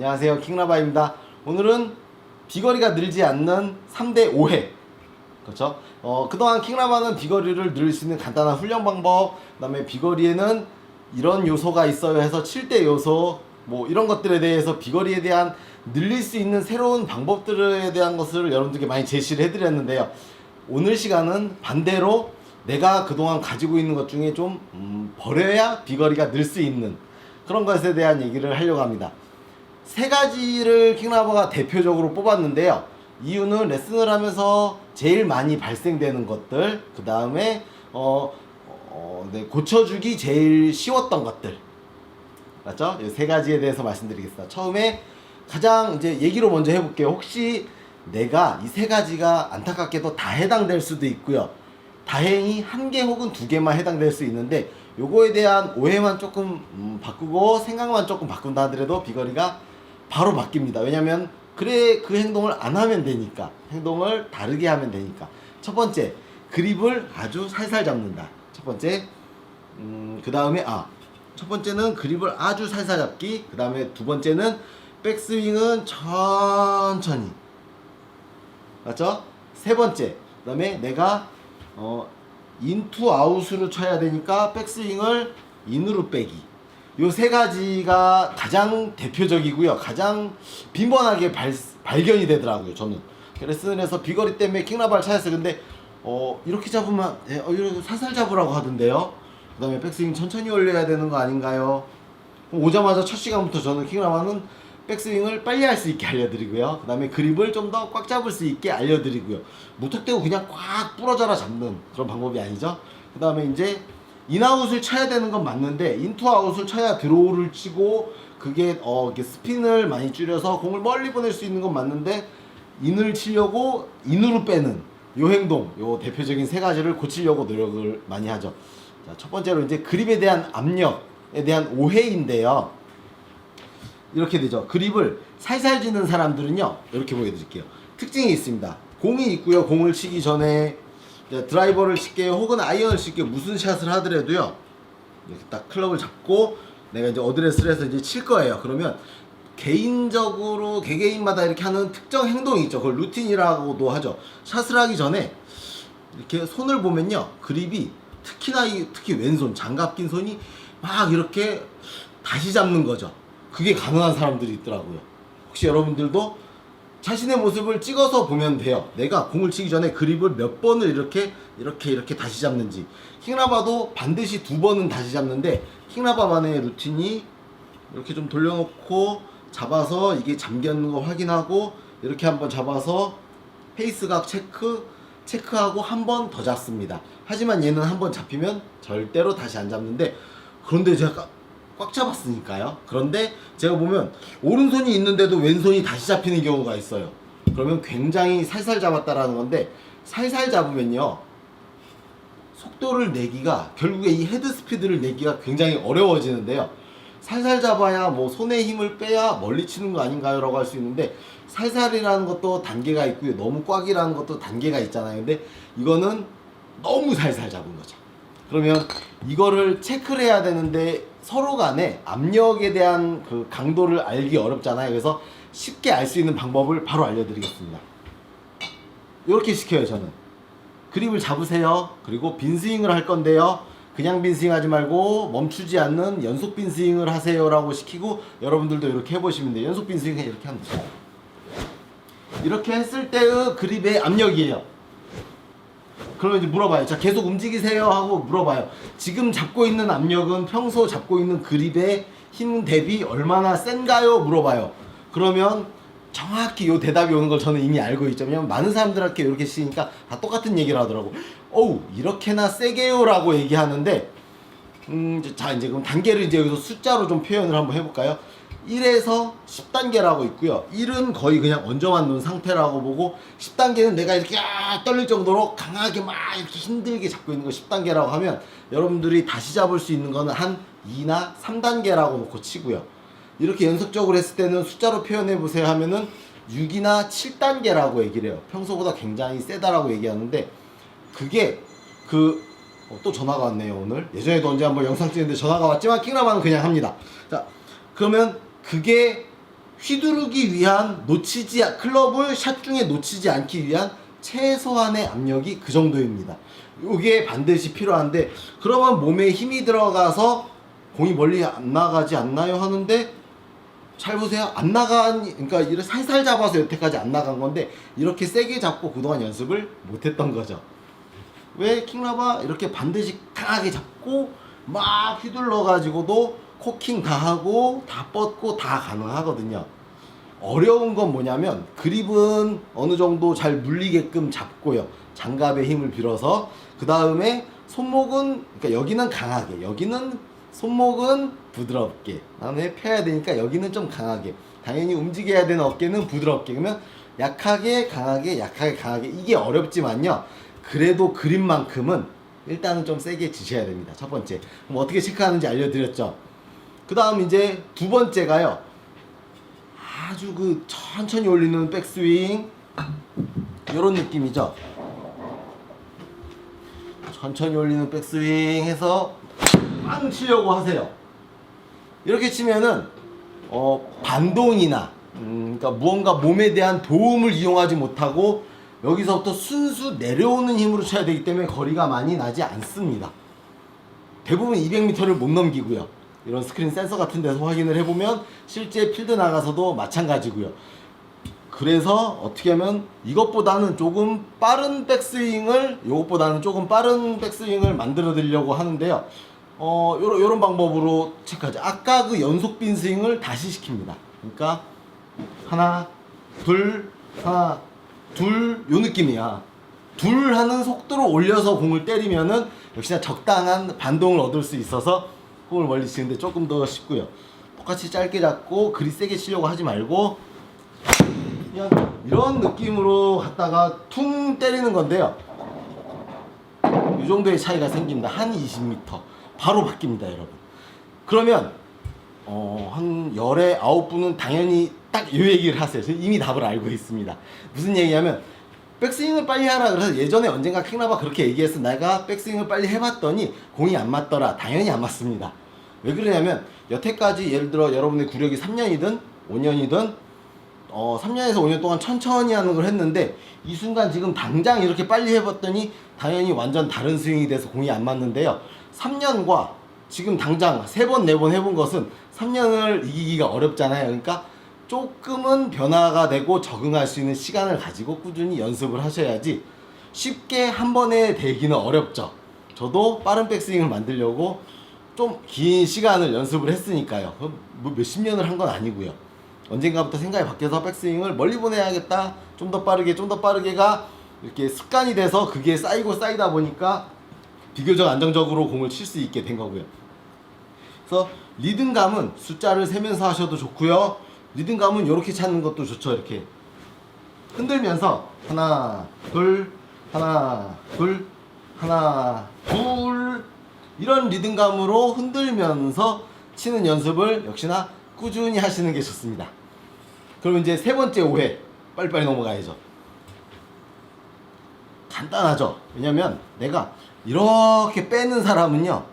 안녕하세요, 킹라바입니다. 오늘은 비거리가 늘지 않는 3대 5회. 그렇죠? 그동안 킹라바는 비거리를 늘릴 수 있는 간단한 훈련 방법, 그 다음에 비거리에는 이런 요소가 있어요 해서 7대 요소, 뭐 이런 것들에 대해서 비거리에 대한 늘릴 수 있는 새로운 방법들에 대한 것을 여러분들께 많이 제시를 해드렸는데요. 오늘 시간은 반대로 내가 그동안 가지고 있는 것 중에 좀 버려야 비거리가 늘 수 있는 그런 것에 대한 얘기를 하려고 합니다. 세 가지를 킹라버가 대표적으로 뽑았는데요. 이유는 레슨을 하면서 제일 많이 발생되는 것들, 그 다음에 고쳐주기 제일 쉬웠던 것들, 맞죠? 이 세 가지에 대해서 말씀드리겠습니다. 처음에 가장 이제 얘기로 먼저 해볼게요. 혹시 내가 이 세 가지가 안타깝게도 다 해당될 수도 있고요. 다행히 한 개 혹은 두 개만 해당될 수 있는데 요거에 대한 오해만 조금 바꾸고 생각만 조금 바꾼다 하더라도 비거리가 바로 바뀝니다. 왜냐면 그래 그 행동을 안 하면 되니까, 행동을 다르게 하면 되니까. 첫 번째, 그립을 아주 살살 잡는다. 첫 번째. 그 다음에 첫 번째는 그립을 아주 살살 잡기. 그 다음에 두 번째는 백스윙은 천천히, 맞죠? 세 번째, 그 다음에 내가 인투 아웃으로 쳐야 되니까 백스윙을 인으로 빼기. 요 세 가지가 가장 대표적이고요. 가장 빈번하게 발견이 되더라고요. 저는 레슨에서 비거리 때문에 킹라바를 찾았어요. 근데 이렇게 잡으면 이렇게 살살 잡으라고 하던데요. 그 다음에 백스윙 천천히 올려야 되는 거 아닌가요? 오자마자 첫 시간부터 저는 킹라바는 백스윙을 빨리 할 수 있게 알려드리고요. 그 다음에 그립을 좀 더 꽉 잡을 수 있게 알려드리고요. 무턱대고 그냥 꽉 부러져라 잡는 그런 방법이 아니죠. 그 다음에 이제 인아웃을 쳐야 되는 건 맞는데 인투아웃을 쳐야 드로우를 치고 그게 이렇게 스핀을 많이 줄여서 공을 멀리 보낼 수 있는 건 맞는데 인을 치려고 인으로 빼는 요 행동, 요 대표적인 세 가지를 고치려고 노력을 많이 하죠. 자, 첫 번째로 이제 그립에 대한 압력에 대한 오해인데요. 이렇게 되죠. 그립을 살살 쥐는 사람들은요, 이렇게 보여드릴게요. 특징이 있습니다. 공이 있고요. 공을 치기 전에 드라이버를 칠게요, 혹은 아이언을 칠게요. 무슨 샷을 하더라도요, 이렇게 딱 클럽을 잡고 내가 이제 어드레스를 해서 이제 칠 거예요. 그러면 개인적으로 개개인마다 이렇게 하는 특정 행동이 있죠. 그걸 루틴이라고도 하죠. 샷을 하기 전에 이렇게 손을 보면요, 그립이 특히 왼손, 장갑 낀 손이 막 이렇게 다시 잡는 거죠. 그게 가능한 사람들이 있더라고요. 혹시 여러분들도 자신의 모습을 찍어서 보면 돼요. 내가 공을 치기 전에 그립을 몇 번을 이렇게 다시 잡는지. 킹라바도 반드시 2번은 다시 잡는데, 킹라바만의 루틴이 이렇게 좀 돌려놓고 잡아서 이게 잠겼는 거 확인하고 이렇게 한번 잡아서 페이스각 체크하고 한 번 더 잡습니다. 하지만 얘는 한 번 잡히면 절대로 다시 안 잡는데, 그런데 제가 꽉 잡았으니까요. 그런데 제가 보면 오른손이 있는데도 왼손이 다시 잡히는 경우가 있어요. 그러면 굉장히 살살 잡았다라는 건데, 살살 잡으면요, 속도를 내기가, 결국에 이 헤드 스피드를 내기가 굉장히 어려워지는데요. 살살 잡아야 뭐 손에 힘을 빼야 멀리 치는 거 아닌가요? 라고 할 수 있는데, 살살이라는 것도 단계가 있고요. 너무 꽉이라는 것도 단계가 있잖아요. 근데 이거는 너무 살살 잡은 거죠. 그러면 이거를 체크를 해야 되는데 서로 간에 압력에 대한 그 강도를 알기 어렵잖아요. 그래서 쉽게 알 수 있는 방법을 바로 알려드리겠습니다. 이렇게 시켜요. 저는 그립을 잡으세요. 그리고 빈스윙을 할 건데요, 그냥 빈스윙 하지 말고 멈추지 않는 연속 빈스윙을 하세요 라고 시키고, 여러분들도 이렇게 해보시면 돼요. 연속 빈스윙 이렇게 하면 돼요. 이렇게 했을 때의 그립의 압력이에요. 그러면 이제 물어봐요. 자, 계속 움직이세요 하고 물어봐요. 지금 잡고 있는 압력은 평소 잡고 있는 그립의 힘 대비 얼마나 센가요? 물어봐요. 그러면 정확히 요 대답이 오는 걸 저는 이미 알고 있죠. 왜냐면 많은 사람들한테 이렇게 시키니까 다 똑같은 얘기를 하더라고. 어우, 이렇게나 세게요? 라고 얘기하는데, 자, 이제 그럼 단계를 이제 여기서 숫자로 좀 표현을 한번 해볼까요? 1에서 10단계라고 있고요. 1은 거의 그냥 얹어만 놓은 상태라고 보고, 10단계는 내가 이렇게 떨릴 정도로 강하게 막 이렇게 힘들게 잡고 있는 거 10단계라고 하면, 여러분들이 다시 잡을 수 있는 거는 한 2나 3단계라고 놓고 치고요. 이렇게 연속적으로 했을 때는 숫자로 표현해 보세요 하면은 6이나 7단계라고 얘기를 해요. 평소보다 굉장히 세다라고 얘기하는데, 그게 또 전화가 왔네요. 오늘 예전에도 언제 한번 영상 찍는데 전화가 왔지만 킹라바는 그냥 합니다. 자, 그러면 그게 휘두르기 위한 클럽을 샷 중에 놓치지 않기 위한 최소한의 압력이 그 정도입니다. 이게 반드시 필요한데, 그러면 몸에 힘이 들어가서 공이 멀리 안 나가지 않나요? 하는데, 잘 보세요. 안 나간, 그러니까 이렇게 살살 잡아서 여태까지 안 나간 건데, 이렇게 세게 잡고 그동안 연습을 못 했던 거죠. 왜 킹라바 이렇게 반드시 강하게 잡고 막 휘둘러 가지고도 코킹 다 하고 다 뻗고 다 가능하거든요. 어려운 건 뭐냐면, 그립은 어느 정도 잘 물리게끔 잡고요. 장갑의 힘을 빌어서, 그 다음에 손목은, 그러니까 여기는 강하게, 여기는 손목은 부드럽게, 다음에 펴야 되니까 여기는 좀 강하게, 당연히 움직여야 되는 어깨는 부드럽게, 그러면 약하게 강하게 약하게 강하게, 이게 어렵지만요, 그래도 그립만큼은 일단은 좀 세게 지셔야 됩니다. 첫 번째. 그럼 어떻게 체크하는지 알려드렸죠. 그 다음 이제 두 번째가요, 아주 그 천천히 올리는 백스윙, 이런 느낌이죠. 천천히 올리는 백스윙 해서 빵 치려고 하세요. 이렇게 치면은 반동이나 그러니까 무언가 몸에 대한 도움을 이용하지 못하고 여기서부터 순수 내려오는 힘으로 쳐야 되기 때문에 거리가 많이 나지 않습니다. 대부분 200m를 못 넘기고요. 이런 스크린 센서 같은 데서 확인을 해보면 실제 필드 나가서도 마찬가지고요. 그래서 어떻게 하면 이것보다는 조금 빠른 백스윙을 만들어 드리려고 하는데요. 요런 방법으로 체크하죠. 아까 그 연속 빈 스윙을 다시 시킵니다. 그러니까 하나, 둘, 요 느낌이야. 둘 하는 속도로 올려서 공을 때리면은 역시나 적당한 반동을 얻을 수 있어서 공을 멀리 치는데 조금 더 쉽고요. 똑같이 짧게 잡고 그리 세게 치려고 하지 말고 그냥 이런 느낌으로 갔다가 퉁 때리는 건데요. 이 정도의 차이가 생깁니다. 한 20m 바로 바뀝니다, 여러분. 그러면 한 열에 9분은 당연히 딱 이 얘기를 하세요. 저는 이미 답을 알고 있습니다. 무슨 얘기냐면, 백스윙을 빨리 하라 그래서 예전에 언젠가 킹라바 그렇게 얘기해서 내가 백스윙을 빨리 해봤더니 공이 안 맞더라. 당연히 안 맞습니다. 왜 그러냐면, 여태까지 예를 들어 여러분의 구력이 3년이든 5년이든 3년에서 5년 동안 천천히 하는 걸 했는데, 이 순간 지금 당장 이렇게 빨리 해봤더니 당연히 완전 다른 스윙이 돼서 공이 안 맞는데요. 3년과 지금 당장 3번 4번 해본 것은 3년을 이기기가 어렵잖아요. 그러니까 조금은 변화가 되고 적응할 수 있는 시간을 가지고 꾸준히 연습을 하셔야지, 쉽게 한 번에 되기는 어렵죠. 저도 빠른 백스윙을 만들려고 좀 긴 시간을 연습을 했으니까요. 뭐 몇십 년을 한 건 아니고요. 언젠가부터 생각이 바뀌어서 백스윙을 멀리 보내야겠다, 좀 더 빠르게가 이렇게 습관이 돼서 그게 쌓이고 쌓이다 보니까 비교적 안정적으로 공을 칠 수 있게 된 거고요. 그래서 리듬감은 숫자를 세면서 하셔도 좋고요. 리듬감은 이렇게 찾는 것도 좋죠. 이렇게 흔들면서 하나 둘 하나 둘 하나 둘, 이런 리듬감으로 흔들면서 치는 연습을 역시나 꾸준히 하시는 게 좋습니다. 그럼 이제 세 번째 오해, 빨리빨리 넘어가야죠. 간단하죠. 왜냐면 내가 이렇게 빼는 사람은요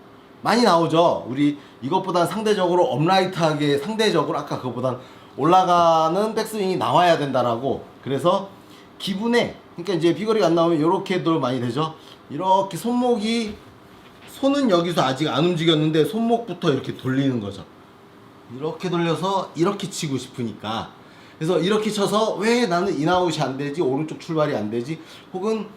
많이 나오죠. 우리 이것보다 상대적으로 업라이트하게, 상대적으로 아까 그거보단 올라가는 백스윙이 나와야 된다라고. 그래서 기분에, 그러니까 이제 비거리가 안 나오면 이렇게도 많이 되죠. 이렇게 손은 여기서 아직 안 움직였는데 손목부터 이렇게 돌리는 거죠. 이렇게 돌려서 이렇게 치고 싶으니까. 그래서 이렇게 쳐서 왜 나는 인아웃이 안 되지, 오른쪽 출발이 안 되지, 혹은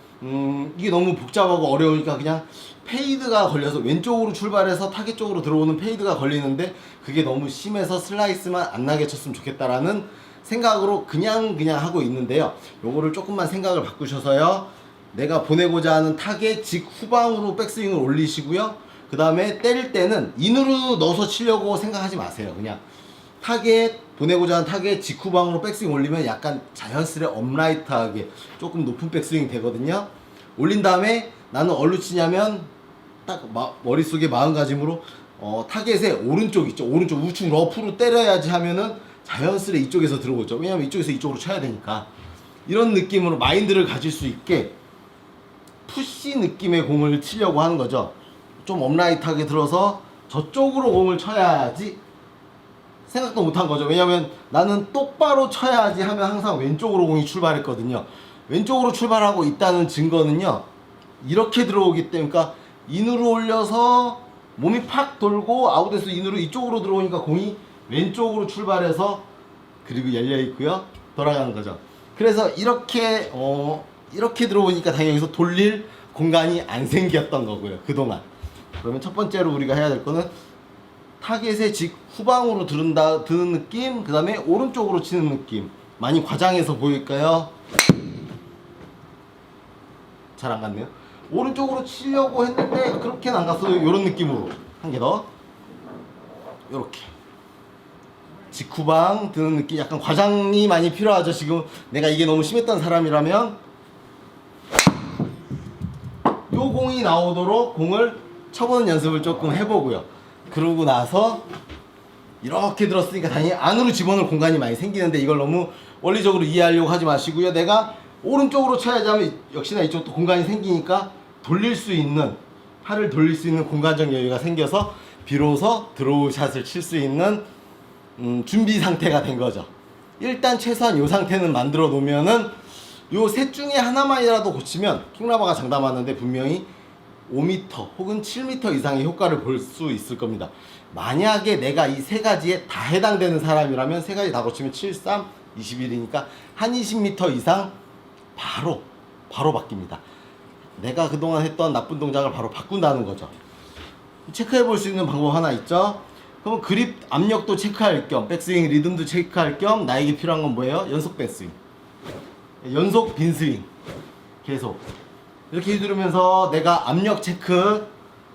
이게 너무 복잡하고 어려우니까 그냥 페이드가 걸려서 왼쪽으로 출발해서 타겟 쪽으로 들어오는 페이드가 걸리는데 그게 너무 심해서 슬라이스만 안 나게 쳤으면 좋겠다라는 생각으로 그냥 하고 있는데요. 요거를 조금만 생각을 바꾸셔서요, 내가 보내고자 하는 타겟 직후방으로 백스윙을 올리시고요. 그 다음에 때릴 때는 인으로 넣어서 치려고 생각하지 마세요. 그냥 보내고자 하는 타겟 직후방으로 백스윙 올리면 약간 자연스레 업라이트하게 조금 높은 백스윙 되거든요. 올린 다음에 나는 어디로 치냐면 딱 머릿속에 마음가짐으로 타겟의 오른쪽 있죠. 오른쪽 우측 러프로 때려야지 하면은 자연스레 이쪽에서 들어오죠. 왜냐면 이쪽에서 이쪽으로 쳐야 되니까. 이런 느낌으로 마인드를 가질 수 있게 푸시 느낌의 공을 치려고 하는 거죠. 좀 업라이트하게 들어서 저쪽으로 공을 쳐야지 생각도 못한 거죠. 왜냐면 나는 똑바로 쳐야지 하면 항상 왼쪽으로 공이 출발했거든요. 왼쪽으로 출발하고 있다는 증거는요, 이렇게 들어오기 때문에, 그러니까 인으로 올려서 몸이 팍 돌고 아웃에서 인으로 이쪽으로 들어오니까 공이 왼쪽으로 출발해서 그리고 열려 있고요, 돌아가는 거죠. 그래서 이렇게 이렇게 들어오니까 당연히 여기서 돌릴 공간이 안 생겼던 거고요, 그동안. 그러면 첫 번째로 우리가 해야 될 거는 타겟의 직후방으로 드는 느낌, 그 다음에 오른쪽으로 치는 느낌. 많이 과장해서 보일까요? 잘 안 갔네요. 오른쪽으로 치려고 했는데 그렇게는 안 갔어요. 이런 느낌으로 한 개 더. 이렇게 직후방 드는 느낌, 약간 과장이 많이 필요하죠. 지금 내가 이게 너무 심했던 사람이라면 요 공이 나오도록 공을 쳐보는 연습을 조금 해보고요. 그러고 나서 이렇게 들었으니까 당연히 안으로 집어넣을 공간이 많이 생기는데 이걸 너무 원리적으로 이해하려고 하지 마시고요. 내가 오른쪽으로 쳐야지 하면 역시나 이쪽도 공간이 생기니까 돌릴 수 있는, 팔을 돌릴 수 있는 공간적 여유가 생겨서 비로소 드로우 샷을 칠 수 있는 준비 상태가 된 거죠. 일단 최소한 이 상태는 만들어 놓으면은 요 셋 중에 하나만이라도 고치면 킹라바가 장담하는데 분명히 5m 혹은 7m 이상의 효과를 볼 수 있을 겁니다. 만약에 내가 이 세 가지에 다 해당되는 사람이라면 세 가지 다 고치면 7, 3, 21이니까 한 20m 이상 바로 바뀝니다. 내가 그동안 했던 나쁜 동작을 바로 바꾼다는 거죠. 체크해 볼 수 있는 방법 하나 있죠. 그럼 그립 압력도 체크할 겸, 백스윙 리듬도 체크할 겸 나에게 필요한 건 뭐예요? 연속 백스윙, 연속 빈스윙. 계속 이렇게 휘두르면서 내가 압력 체크,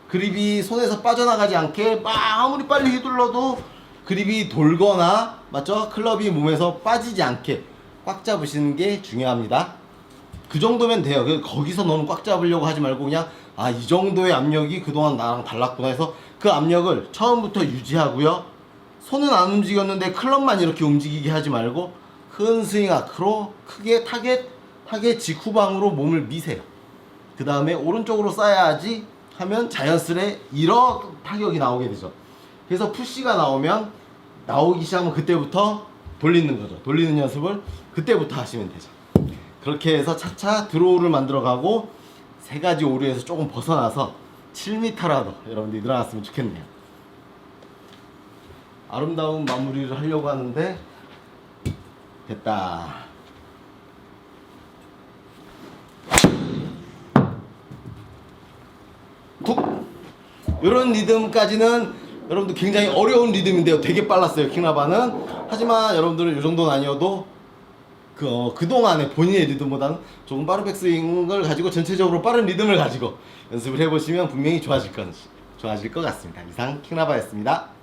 그립이 손에서 빠져나가지 않게 막 아무리 빨리 휘둘러도 그립이 돌거나, 맞죠? 클럽이 몸에서 빠지지 않게 꽉 잡으시는 게 중요합니다. 그 정도면 돼요. 거기서 너무 꽉 잡으려고 하지 말고 그냥 이 정도의 압력이 그동안 나랑 달랐구나 해서 그 압력을 처음부터 유지하고요. 손은 안 움직였는데 클럽만 이렇게 움직이게 하지 말고 큰 스윙 아크로 크게 타겟 직후방으로 몸을 미세요. 그 다음에 오른쪽으로 쏴야지 하면 자연스레 이렇게 타격이 나오게 되죠. 그래서 푸시가 나오기 시작하면 그때부터 돌리는 거죠. 돌리는 연습을 그때부터 하시면 되죠. 그렇게 해서 차차 드로우를 만들어가고 세 가지 오류에서 조금 벗어나서 7m라도 여러분들이 늘어났으면 좋겠네요. 아름다운 마무리를 하려고 하는데 됐다. 툭! 이런 리듬까지는 여러분들 굉장히 어려운 리듬인데요. 되게 빨랐어요, 킹라바는. 하지만 여러분들은 이 정도는 아니어도 그동안의 본인의 리듬보다는 조금 빠른 백스윙을 가지고 전체적으로 빠른 리듬을 가지고 연습을 해보시면 분명히 좋아질 것 같습니다. 이상 킹라바였습니다.